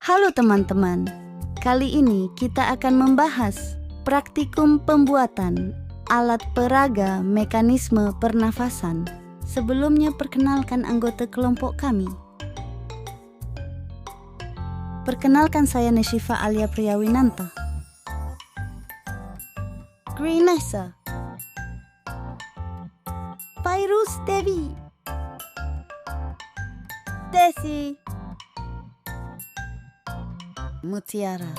Halo teman-teman, kali ini kita akan membahas praktikum pembuatan alat peraga mekanisme pernafasan. Sebelumnya perkenalkan anggota kelompok kami. Perkenalkan, saya Neshifa Alia Priyawinanta. Greenessa. Fairuz Devi. Desi. Mutiara.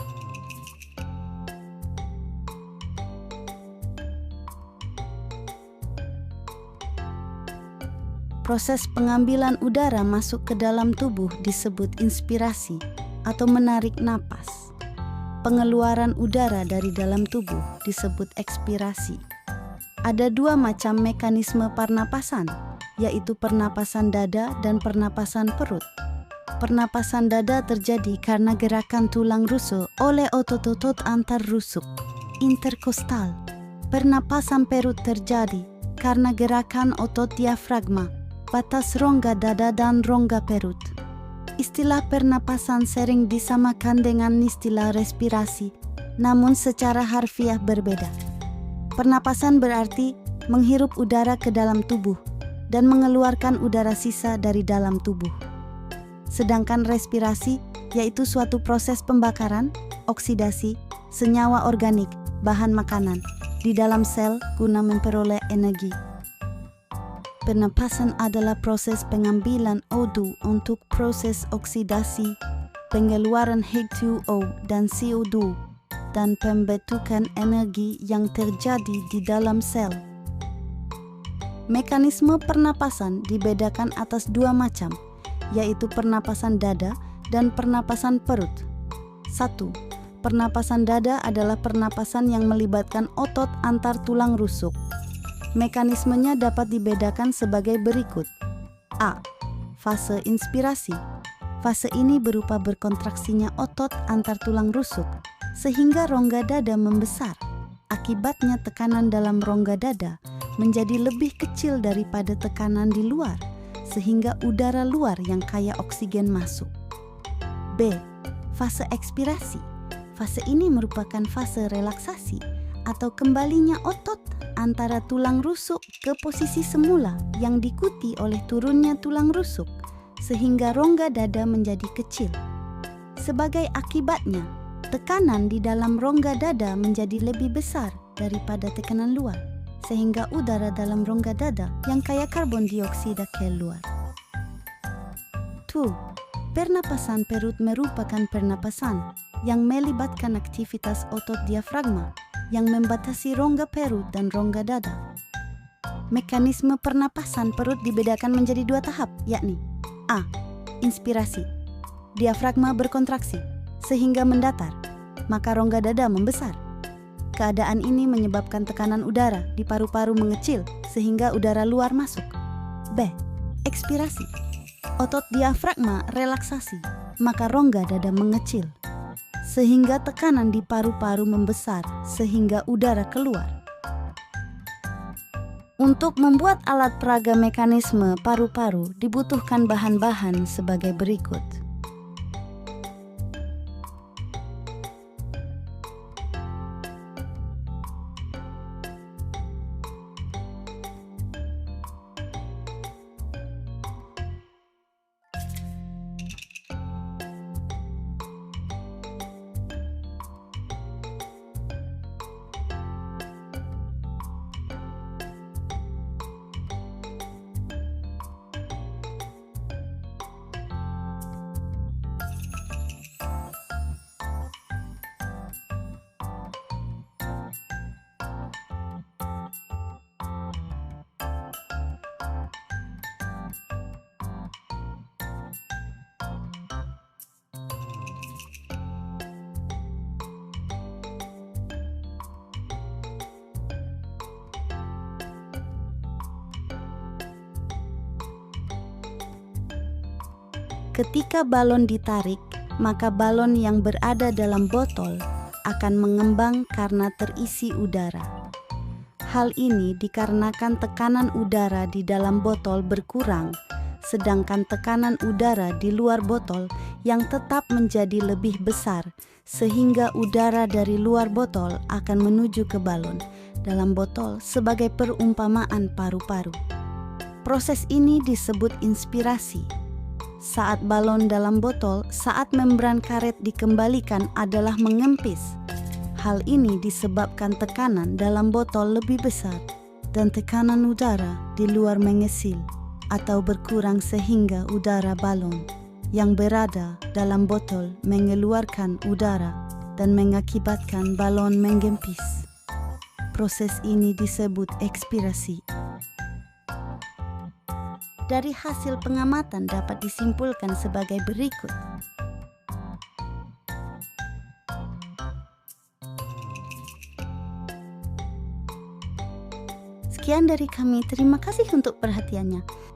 Proses pengambilan udara masuk ke dalam tubuh disebut inspirasi atau menarik napas. Pengeluaran udara dari dalam tubuh disebut ekspirasi. Ada dua macam mekanisme pernapasan, yaitu pernapasan dada dan pernapasan perut. Pernapasan dada terjadi karena gerakan tulang rusuk oleh otot-otot antar rusuk, interkostal. Pernapasan perut terjadi karena gerakan otot diafragma, batas rongga dada dan rongga perut. Istilah pernapasan sering disamakan dengan istilah respirasi, namun secara harfiah berbeda. Pernapasan berarti menghirup udara ke dalam tubuh dan mengeluarkan udara sisa dari dalam tubuh. Sedangkan respirasi yaitu suatu proses pembakaran, oksidasi, senyawa organik, bahan makanan di dalam sel guna memperoleh energi. Pernapasan adalah proses pengambilan O2 untuk proses oksidasi, pengeluaran H2O dan CO2, dan pembentukan energi yang terjadi di dalam sel. Mekanisme pernapasan dibedakan atas dua macam, yaitu pernapasan dada dan pernapasan perut. 1. Pernapasan dada adalah pernapasan yang melibatkan otot antar tulang rusuk. Mekanismenya dapat dibedakan sebagai berikut. A. Fase inspirasi. Fase ini berupa berkontraksinya otot antar tulang rusuk, sehingga rongga dada membesar. Akibatnya tekanan dalam rongga dada menjadi lebih kecil daripada tekanan di luar, sehingga udara luar yang kaya oksigen masuk. B. Fase ekspirasi. Fase ini merupakan fase relaksasi atau kembalinya otot antara tulang rusuk ke posisi semula yang diikuti oleh turunnya tulang rusuk, sehingga rongga dada menjadi kecil. Sebagai akibatnya, tekanan di dalam rongga dada menjadi lebih besar daripada tekanan luar, sehingga udara dalam rongga dada yang kaya karbon dioksida keluar. 2. Pernapasan perut merupakan pernapasan yang melibatkan aktivitas otot diafragma yang membatasi rongga perut dan rongga dada. Mekanisme pernapasan perut dibedakan menjadi dua tahap, yakni A. Inspirasi. Diafragma berkontraksi sehingga mendatar, maka rongga dada membesar. Keadaan ini menyebabkan tekanan udara di paru-paru mengecil sehingga udara luar masuk. B. Ekspirasi. Otot diafragma relaksasi, maka rongga dada mengecil, sehingga tekanan di paru-paru membesar sehingga udara keluar. Untuk membuat alat peraga mekanisme paru-paru dibutuhkan bahan-bahan sebagai berikut. Ketika balon ditarik, maka balon yang berada dalam botol akan mengembang karena terisi udara. Hal ini dikarenakan tekanan udara di dalam botol berkurang, sedangkan tekanan udara di luar botol yang tetap menjadi lebih besar sehingga udara dari luar botol akan menuju ke balon dalam botol sebagai perumpamaan paru-paru. Proses ini disebut inspirasi. Saat balon dalam botol, saat membran karet dikembalikan adalah mengempis. Hal ini disebabkan tekanan dalam botol lebih besar dan tekanan udara di luar mengesil atau berkurang sehingga udara balon yang berada dalam botol mengeluarkan udara dan mengakibatkan balon menggempis. Proses ini disebut ekspirasi. Dari hasil pengamatan dapat disimpulkan sebagai berikut. Sekian dari kami, terima kasih untuk perhatiannya.